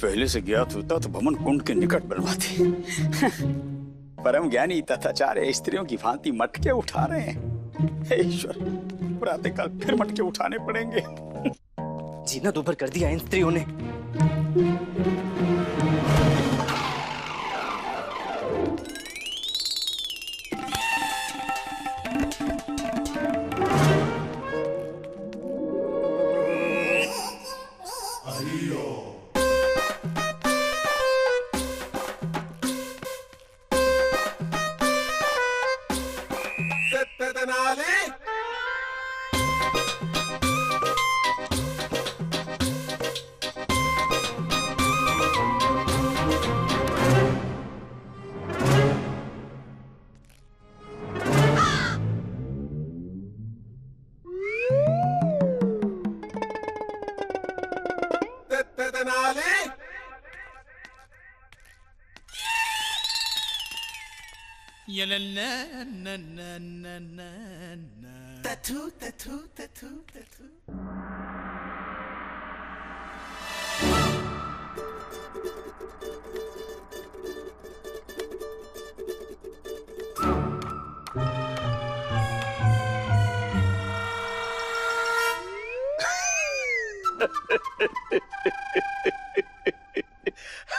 पहले से ज्ञात होता तो भवन कुंड के निकट बनवाते। परम ज्ञानी तथाचार्य स्त्रियों की भांति मटके उठा रहे हैं। हे ईश्वर, प्रातःकाल फिर मटके उठाने पड़ेंगे। जीना दोभर कर दिया इन स्त्रियों ने।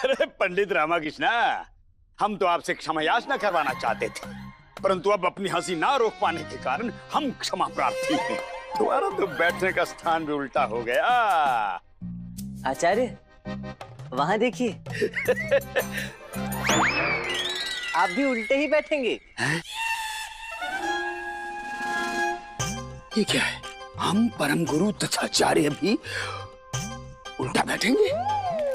अरे पंडित रामाकृष्णा, हम तो आपसे क्षमा याचना करवाना चाहते थे, परंतु अब अपनी हंसी ना रोक पाने के कारण हम क्षमा प्रार्थी हैं। तुम्हारा तो बैठने का स्थान भी उल्टा हो गया। आचार्य, वहां देखिए। आप भी उल्टे ही बैठेंगे। ये क्या है? हम परम गुरु तथा आचार्य भी उल्टा बैठेंगे?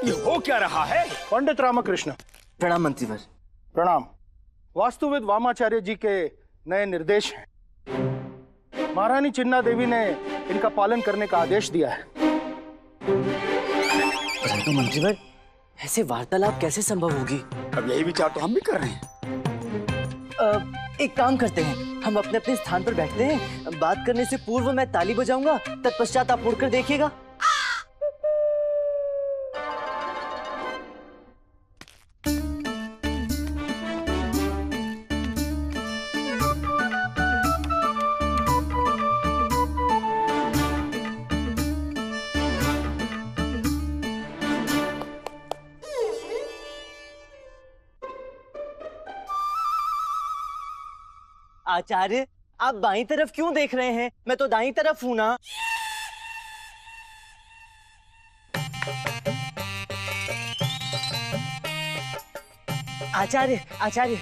ये हो क्या रहा है? पंडित रामकृष्ण। प्रणाम मंत्रीवर। प्रणाम। वास्तुविद वामाचार्य जी के नए निर्देश हैं। महारानी चिन्ना देवी ने इनका पालन करने का आदेश दिया है। परंतु मंत्रीवर, ऐसे वार्तालाप कैसे संभव होगी? अब यही विचार तो हम भी कर रहे हैं। एक काम करते हैं, हम अपने अपने स्थान पर बैठते हैं। बात करने से पूर्व मैं ताली बजाऊंगा, तत्पश्चात आप मुड़कर देखिएगा। आचार्य, आप बाईं तरफ क्यों देख रहे हैं? मैं तो दाईं तरफ हूं ना। आचार्य, आचार्य,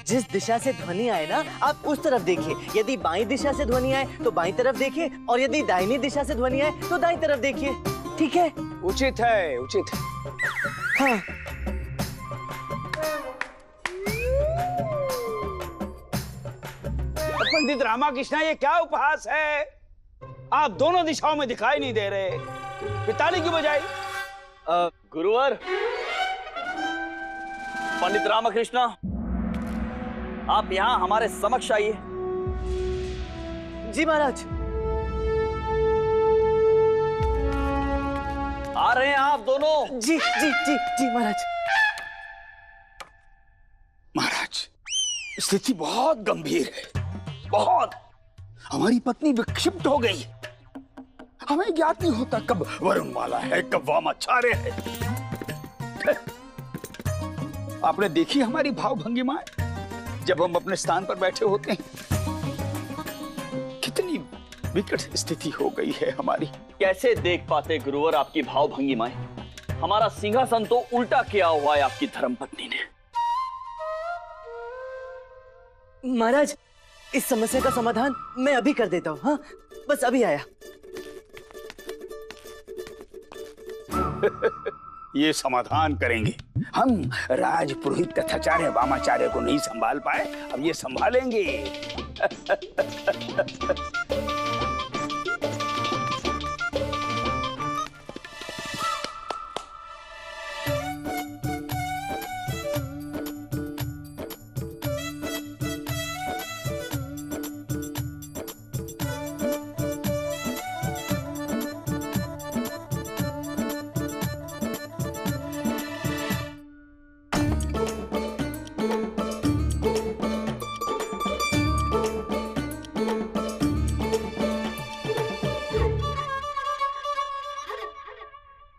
जिस दिशा से ध्वनि आए ना, आप उस तरफ देखिए। यदि बाईं दिशा से ध्वनि आए तो बाईं तरफ देखिए, और यदि दाहिनी दिशा से ध्वनि आए तो दाईं तरफ देखिए। ठीक है? उचित है, उचित है। हाँ। पंडित रामाकृष्णा, ये क्या उपहास है? आप दोनों दिशाओं में दिखाई नहीं दे रहे। पिताली की बजाय गुरुवर, पंडित रामकृष्णा, आप यहाँ हमारे समक्ष आइए। जी महाराज। आ रहे हैं आप दोनों? जी जी जी जी महाराज। महाराज, स्थिति बहुत गंभीर है, बहुत। हमारी पत्नी विक्षिप्त हो गई। हमें ज्ञात नहीं होता कब वरुणमाला है, कब वामाचार्य है। आपने देखी हमारी भावभंगिमाएं जब हम अपने स्थान पर बैठे होते हैं? कितनी विकट स्थिति हो गई है हमारी। कैसे देख पाते गुरुवर आपकी भावभंगिमाएं? हमारा सिंहासन तो उल्टा किया हुआ है आपकी धर्मपत्नी ने। महाराज, इस समस्या का समाधान मैं अभी कर देता हूँ। हाँ, बस अभी आया। ये समाधान करेंगे हम। राजपुरोहित तथाचार्य वामाचार्य को नहीं संभाल पाए, अब ये संभालेंगे।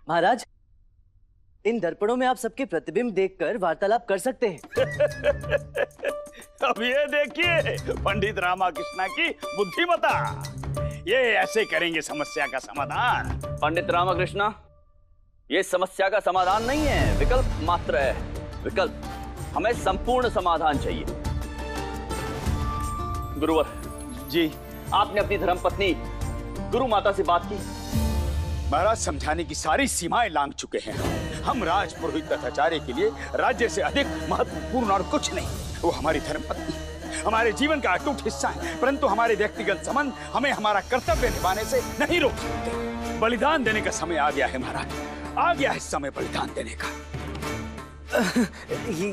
महाराज, इन दर्पणों में आप सबके प्रतिबिंब देखकर वार्तालाप कर सकते हैं। अब ये देखिए पंडित रामाकृष्णा की बुद्धिमता, ये ऐसे करेंगे समस्या का समाधान। पंडित रामकृष्णा, ये समस्या का समाधान नहीं है, विकल्प मात्र है। विकल्प, हमें संपूर्ण समाधान चाहिए। गुरुवर जी, आपने अपनी धर्मपत्नी गुरु माता से बात की? महाराज, समझाने की सारी सीमाएं लांघ चुके हैं। हम राजपुरोहित तथाचार्य के लिए राज्य से अधिक महत्वपूर्ण और कुछ नहीं। वो हमारी धर्मपत्नी, हमारे जीवन का अटूट हिस्सा है, परंतु हमारे व्यक्तिगत संबंध हमें हमारा कर्तव्य निभाने से नहीं रोक सकते। बलिदान देने का समय आ गया है महाराज, आ गया है समय बलिदान देने का।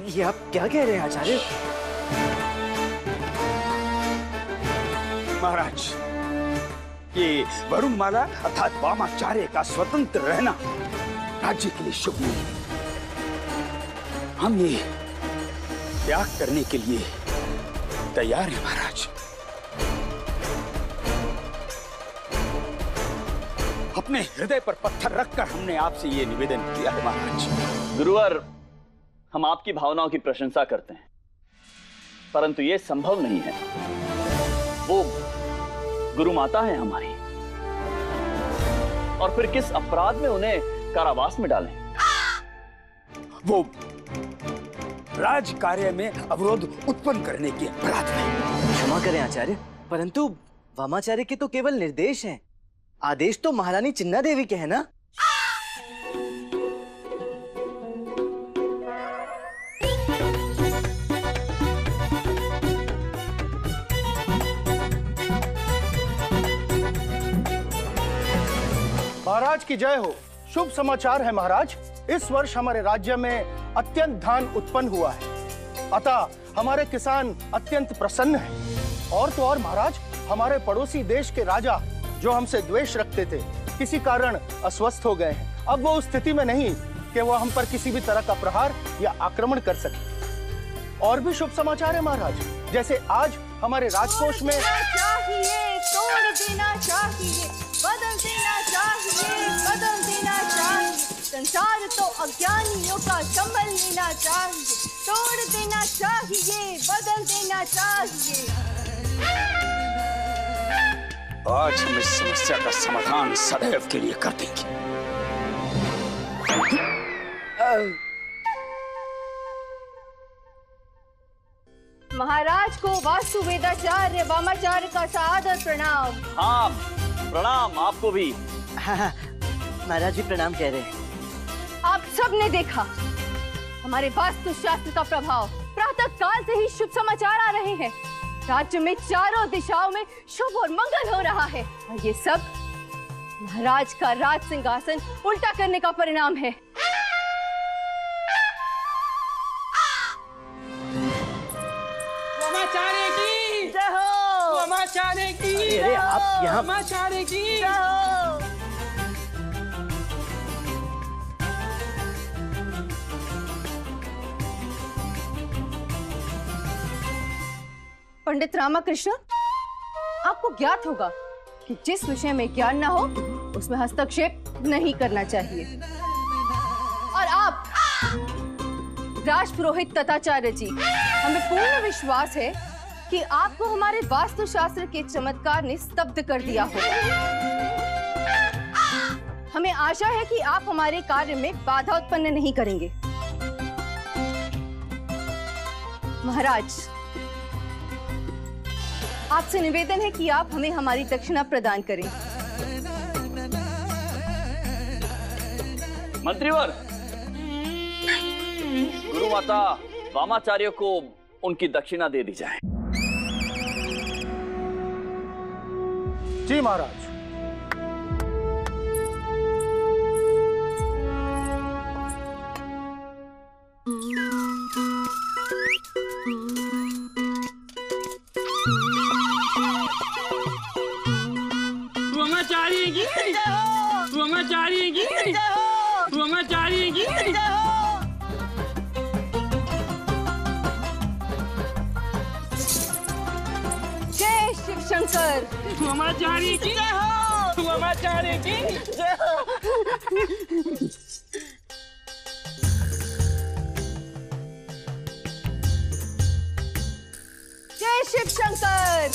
ये आप क्या कह रहे हैं आचार्य? महाराज, ये वरुणमाला अर्थात वामाचार्य का स्वतंत्र रहना राज्य के लिए शुभ नहीं। हम ये त्याग करने के लिए तैयार हैं महाराज। अपने हृदय पर पत्थर रखकर हमने आपसे ये निवेदन किया है महाराज। गुरुवर, हम आपकी भावनाओं की प्रशंसा करते हैं, परंतु ये संभव नहीं है। वो गुरु माता है हमारी, और फिर किस अपराध में उन्हें कारावास में डालें? वो राज कार्य में अवरोध उत्पन्न करने के अपराध में। क्षमा करें आचार्य, परंतु वामाचार्य के तो केवल निर्देश हैं। आदेश तो महारानी चिन्ना देवी के हैं ना? महाराज की जय हो। शुभ समाचार है महाराज, इस वर्ष हमारे राज्य में अत्यंत धान उत्पन्न हुआ है, अतः हमारे किसान अत्यंत प्रसन्न हैं। और तो और महाराज, हमारे पड़ोसी देश के राजा जो हमसे द्वेष रखते थे, किसी कारण अस्वस्थ हो गए हैं। अब वो उस स्थिति में नहीं कि वो हम पर किसी भी तरह का प्रहार या आक्रमण कर सके। और भी शुभ समाचार है महाराज, जैसे आज हमारे राजकोष में तोड़ देना चाहिए, बदल देना चाहिए, बदल देना चाहिए। संसार तो अज्ञानियों का संभल लेना चाहिए, तोड़ देना चाहिए, बदल देना चाहिए। आज हम इस समस्या का समाधान सदैव के लिए कर देंगे। महाराज को वास्तु वेदाचार्य वामाचार्य का सादर प्रणाम। हाँ, प्रणाम आपको भी। हाँ, महाराज जी प्रणाम कह रहे हैं। आप सब ने देखा हमारे वास्तु शास्त्र का प्रभाव। प्रातः काल से ही शुभ समाचार आ रहे हैं। राज्य में चारों दिशाओं में शुभ और मंगल हो रहा है, और ये सब महाराज का राज सिंहासन उल्टा करने का परिणाम है। वामाचार्य की जय हो। वामाचार्य की अरे आप यहाँ वामाचार्य की जय हो। पंडित रामाकृष्ण, आपको ज्ञात होगा कि जिस विषय में ज्ञान ना हो उसमें हस्तक्षेप नहीं करना चाहिए। और आप राजपुरोहित तथाचार्य जी, हमें पूर्ण विश्वास है कि आपको हमारे वास्तुशास्त्र के चमत्कार ने स्तब्ध कर दिया होगा। हमें आशा है कि आप हमारे कार्य में बाधा उत्पन्न नहीं करेंगे। महाराज, आपसे निवेदन है कि आप हमें हमारी दक्षिणा प्रदान करें। मंत्रीवर, गुरु माता वामाचार्य को उनकी दक्षिणा दे दी जाए। जी महाराज। वामाचार्य की वामाचार्य की वामाचार्य की जय शिव शंकर। वामाचार्य की जय हो। वामाचार्य की जय हो। जय शिव शंकर।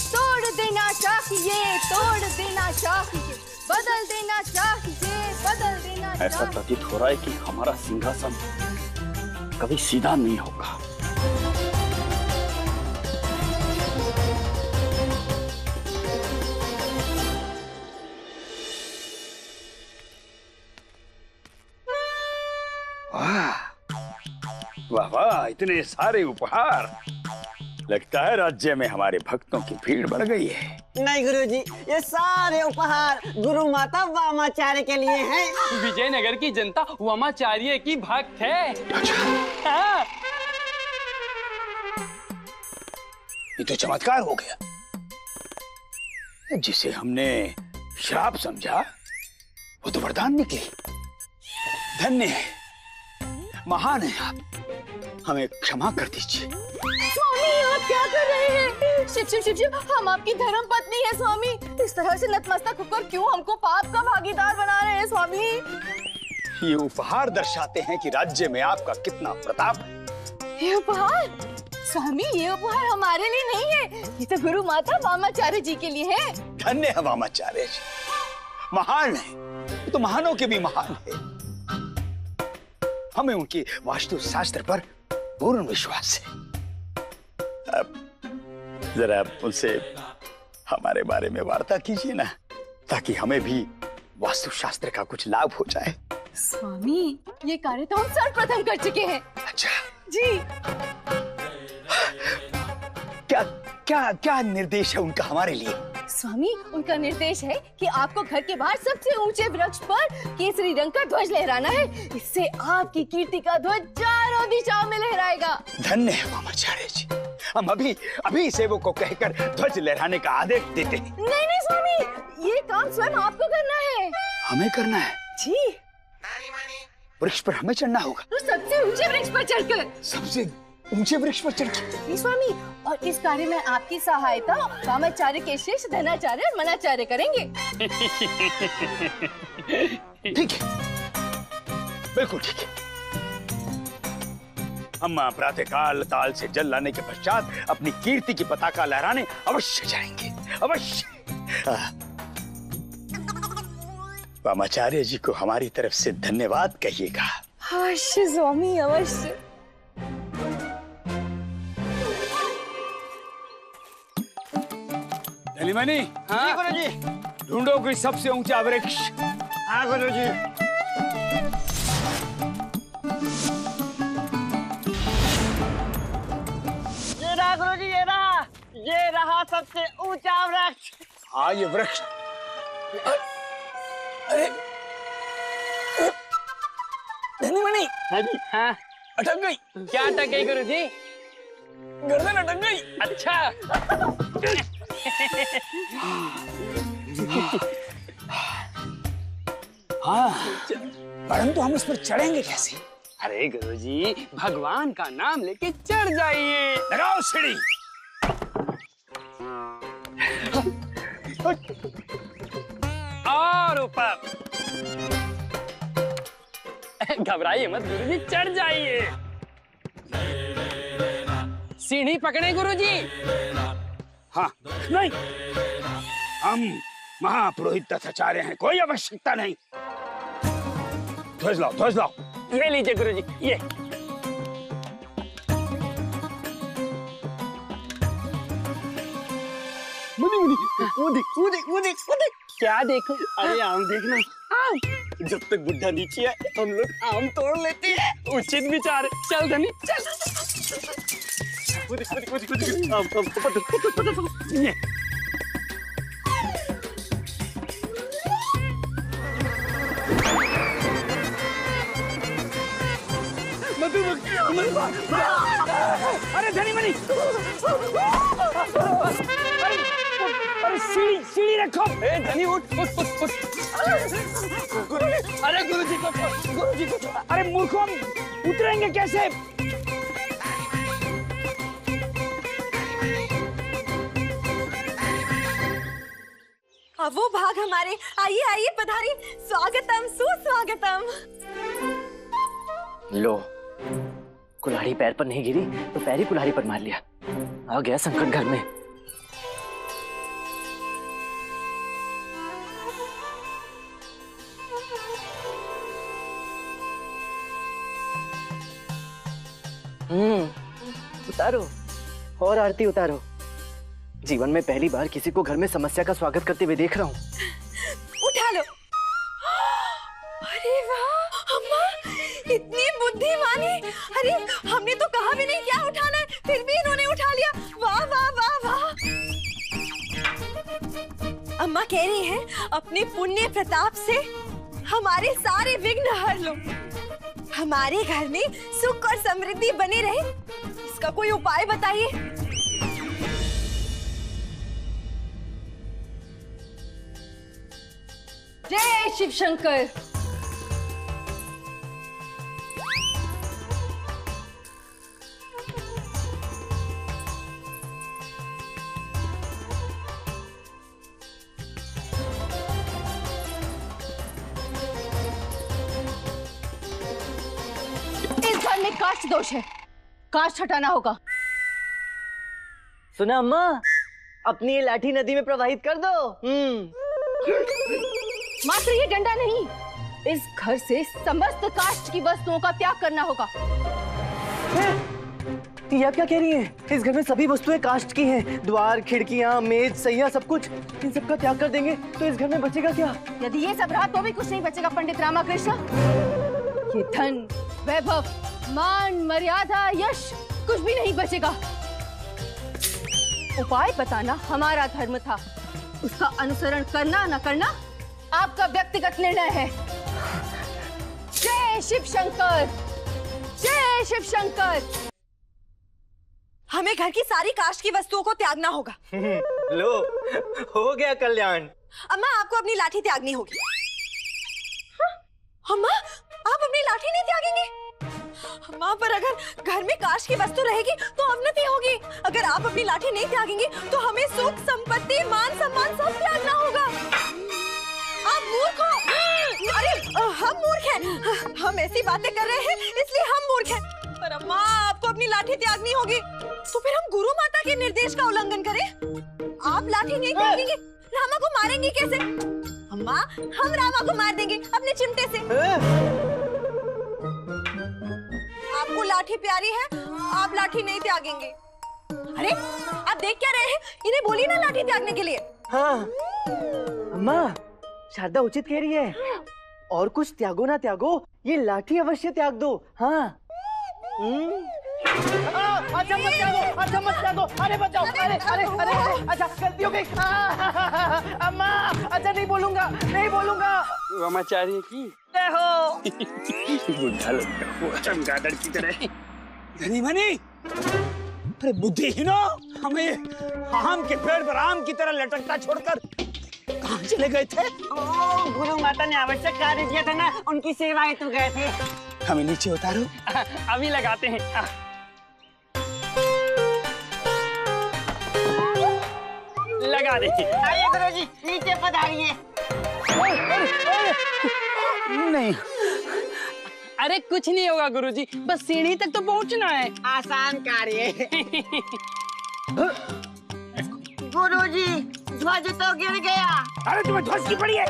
तोड़ देना चाहिए, तोड़ देना चाहिए, बदल देना चाहिए, बदल देना चाहिए। ऐसा प्रतीत हो रहा है कि हमारा सिंहासन कभी सीधा नहीं होगा। वाह वाह, इतने सारे उपहार। लगता है राज्य में हमारे भक्तों की भीड़ बढ़ गई है। नहीं गुरुजी, ये सारे उपहार गुरु माता वामाचार्य के लिए हैं। विजयनगर की जनता वामाचार्य की भक्त है। हाँ। ये तो चमत्कार हो गया। जिसे हमने श्राप समझा वो तो वरदान निकली। धन्य है, महान है आप। हमें क्षमा कर दीजिए। स्वामी आप क्या कर रहे हैं? शिव शिव शिव शिव, हम आपकी धर्म पत्नी है स्वामी। इस तरह से नतमस्तक होकर क्यों हमको पाप का भागीदार बना रहे हैं स्वामी? ये उपहार दर्शाते हैं कि राज्य में आपका कितना प्रताप है। ये उपहार? स्वामी ये उपहार हमारे लिए नहीं है, ये तो गुरु माता वामाचार्य जी के लिए है। धन्य है वामाचार्य जी, महान है। ये तो महानों के भी महान है। हमें उनकी वास्तु शास्त्र पर पूर्ण विश्वास है। अब जरा उनसे हमारे बारे में वार्ता कीजिए ना, ताकि हमें भी वास्तु शास्त्र का कुछ लाभ हो जाए। स्वामी ये कार्य तो हम सर्वप्रथम कर चुके हैं। अच्छा जी। क्या क्या क्या निर्देश है उनका हमारे लिए? स्वामी उनका निर्देश है कि आपको घर के बाहर सबसे ऊंचे वृक्ष पर केसरी रंग का ध्वज लहराना है। इससे आपकी कीर्ति का ध्वज चारों दिशाओं में लहराएगा। धन्य है वामाचार्य जी, हम अभी सेवक को कहकर ध्वज लहराने का आदेश देते हैं। नहीं नहीं स्वामी, ये काम स्वयं आपको करना है। हमें करना है? जी। वृक्ष पर हमें चढ़ना होगा? तो सबसे ऊंचे वृक्ष पर चढ़कर। सबसे ऊंचे वृक्ष पर चढ़ जी स्वामी, और इस कार्य में आपकी सहायता वामाचार्य के शिष्य धनाचार्य और मनाचार्य करेंगे। ठीक है, बिल्कुल ठीक है। हम प्रातःकाल ताल से जल लाने के पश्चात अपनी कीर्ति की पताका लहराने अवश्य जाएंगे, अवश्य। वामाचार्य जी को हमारी तरफ से धन्यवाद कहिएगा। अवश्य स्वामी, अवश्य। धनीमनी, हाँ गुरुजी। ढूंढो कोई सबसे ऊंचा वृक्ष। हाँ गुरुजी। ये रहा गुरुजी, ये रहा सबसे ऊंचा वृक्ष। हाँ ये वृक्ष। अरे धनीमनी, हाँ जी। हाँ। अटक गई। क्या अटक गई गुरुजी? गर्दन अटक गई। अच्छा। हाँ, परंतु हम इस पर चढ़ेंगे कैसे? अरे गुरुजी भगवान का नाम लेके चढ़ जाइए। लगाओ सीढ़ी। और ऊपर। घबराइए मत गुरुजी, चढ़ जाइए। सीढ़ी पकड़े गुरुजी। हाँ नहीं, हम महापुरोहित तथाचार्य हैं, कोई आवश्यकता नहीं। ध्वज लाओ, ध्वज लाओ। ये लीजिए गुरुजी, ये। मुदी। क्या देखो? अरे आम देखना। आम। जब तक बुढ़ा नीचे है हम लोग आम तोड़ लेते हैं। उचित विचार। चल धनी चल। ये अरे धनीमनी, अरे सीढ़ी रखो। ए धनी उठ। अरे गुरुजी को, अरे मूर्खों, हम उतरेंगे कैसे? वो भाग हमारे। आइए आइए पधारी, स्वागतम सुस्वागतम। लो, कुल्हाड़ी पैर पर नहीं गिरी तो पैर ही कुल्हाड़ी पर मार लिया। आ गया संकट घर में। उतारो और आरती उतारो। जीवन में पहली बार किसी को घर में समस्या का स्वागत करते हुए देख रहा हूँ। उठा लो। अरे वाह अम्मा, इतनी बुद्धिमानी। अरे हमने तो कहा भी नहीं क्या उठाना है, फिर भी इन्होंने उठा लिया। वाह वाह वाह वाह। अम्मा कह रही हैं अपने पुण्य प्रताप से हमारे सारे विघ्न हर लो, हमारे घर में सुख और समृद्धि बनी रहे। इसका कोई उपाय बताइए। जय शिव शंकर। इस घर में काष्ठ दोष है, काष्ठ हटाना होगा। सुना अम्मा, अपनी ये लाठी नदी में प्रवाहित कर दो। मात्र ये डंडा नहीं, इस घर से समस्त काष्ठ की वस्तुओं का त्याग करना होगा। ये आप क्या कह रही हैं? इस घर में सभी वस्तुएं काष्ठ की हैं। द्वार, खिड़कियां, मेज, सैया, सब कुछ। इन सब का त्याग कर देंगे तो इस घर में बचेगा क्या? यदि ये सब रहा तो भी कुछ नहीं बचेगा पंडित रामाकृष्ण। ये धन, वैभव, मान, मर्यादा, यश कुछ भी नहीं बचेगा। उपाय बताना हमारा धर्म था, उसका अनुसरण करना न करना आपका व्यक्तिगत निर्णय है। जय शिव शंकर, जय शिव शंकर। हमें घर की सारी काष्ठ की वस्तुओं को त्यागना होगा। लो, हो गया कल्याण। अम्मा आपको अपनी लाठी त्यागनी होगी। अम्मा आप अपनी लाठी नहीं त्यागेंगे? अम्मा पर अगर घर में काष्ठ की वस्तु रहेगी तो अवनति होगी। अगर आप अपनी लाठी नहीं त्यागेंगे तो हमें सुख, संपत्ति, मान सम्मान सब त्यागना होगा। आप मूर्ख हो। अरे हम मूर्ख हैं, हम ऐसी बातें कर रहे हैं इसलिए हम मूर्ख हैं। पर अम्मा आपको अपनी लाठी त्यागनी होगी। तो फिर हम गुरु माता के निर्देश का उल्लंघन करें? आप लाठी नहीं त्यागेंगे, रामा को मारेंगे कैसे? अम्मा हम रामा को मार देंगे अपने चिमटे से। आपको लाठी प्यारी है, आप लाठी नहीं त्यागेंगे। अरे आप देख क्या रहे हैं? इन्हें बोलिए ना लाठी त्यागने के लिए। हाँ अम्मा, शारदा उचित कह रही है। और कुछ त्यागो ना त्यागो, ये लाठी अवश्य त्याग दो। हाँ। अच्छा मत त्यागो, अच्छा मत त्यागो। अरे बचाओ, अरे अरे अरे अच्छा गलती हो गई। अम्मा अच्छा नहीं बोलूंगा, नहीं बोलूंगा। वामाचार्य की जय हो। बुढ़ा लगता है, चमगादड़ की तरह। धनी मनी, अरे बुद्धिहीनो, हमें आम के पेड़ पर आम की तरह लटकता छोड़कर कहाँ चले गए थे? गुरु माता ने आवश्यक कार्य दिया था ना, उनकी सेवा हेतु गए थे। हमें नीचे उतारो। अभी लगाते हैं। लगा दे। आइए गुरुजी, नीचे पधारिए। नहीं, अरे कुछ नहीं होगा गुरुजी, बस सीढ़ी तक तो पहुंचना है। आसान कार्य। गुरुजी ध्वज तो गिर गया। अरे तुम्हें ध्वज की पड़ी है,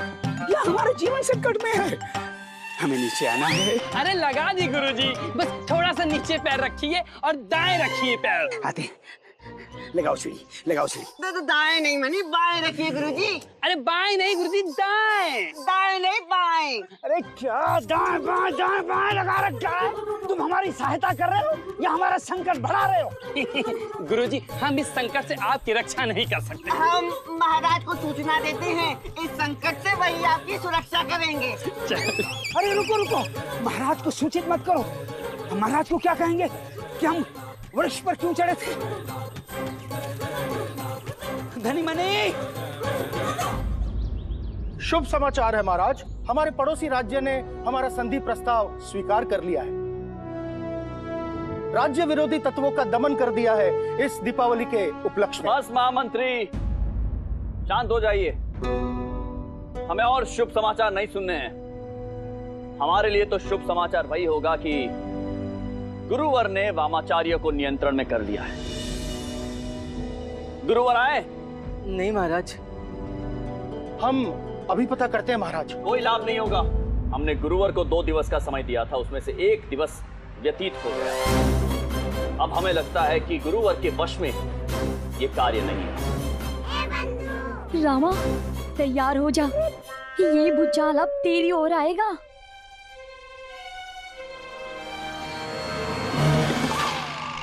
यह हमारे जीवन संकट में है। हमें नीचे आना है। अरे लगा दी गुरुजी, बस थोड़ा सा नीचे पैर रखिए और दाएं रखिए पैर। आते, लगाओ सीढ़ी, लगाओ सीढ़ी। तो दाएं नहीं मनी, बाएं रखिए गुरुजी। अरे बाएं नहीं गुरुजी, दाएं। दाएं नहीं बाएं। अरे क्या दाएं बाएं दाएं बाएं लगा रखा है? तुम हमारी सहायता कर रहे हो या हमारा संकट बढ़ा रहे हो? गुरुजी हम इस संकट से आपकी रक्षा नहीं कर सकते। हम महाराज को सूचना देते हैं, इस संकट से वही आपकी सुरक्षा करेंगे। अरे रुको रुको, महाराज को सूचित मत करो। हम महाराज को क्या कहेंगे कि हम वृक्ष पर क्यों चढ़े थे? धनी मनी, शुभ समाचार है महाराज, हमारे पड़ोसी राज्य ने हमारा संधि प्रस्ताव स्वीकार कर लिया है। राज्य विरोधी तत्वों का दमन कर दिया है इस दीपावली के उपलक्ष्य में। बस महामंत्री, शांत हो जाइए। हमें और शुभ समाचार नहीं सुनने हैं। हमारे लिए तो शुभ समाचार वही होगा कि गुरुवर ने वामाचार्य को नियंत्रण में कर लिया है। गुरुवर आए? नहीं महाराज। हम अभी पता करते हैं महाराज। कोई लाभ नहीं होगा। हमने गुरुवर को 2 दिवस का समय दिया था, उसमें से 1 दिवस व्यतीत हो गया। अब हमें लगता है कि गुरुवर के वश में ये कार्य नहीं है। रामा, तैयार हो जा, ये भूचाल अब तेरी ओर आएगा।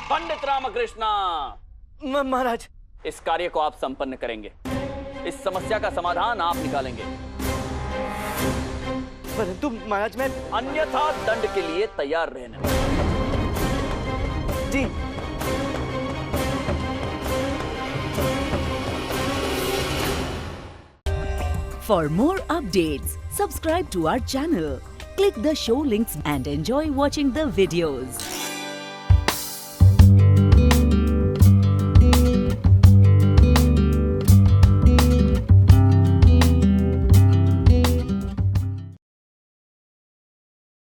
पंडित रामकृष्णा, महाराज, इस कार्य को आप संपन्न करेंगे। इस समस्या का समाधान आप निकालेंगे। परंतु महाराज मैं अन्यथा दंड के लिए तैयार रहना। जी। For more updates, subscribe to our channel, click the show links and enjoy watching the videos.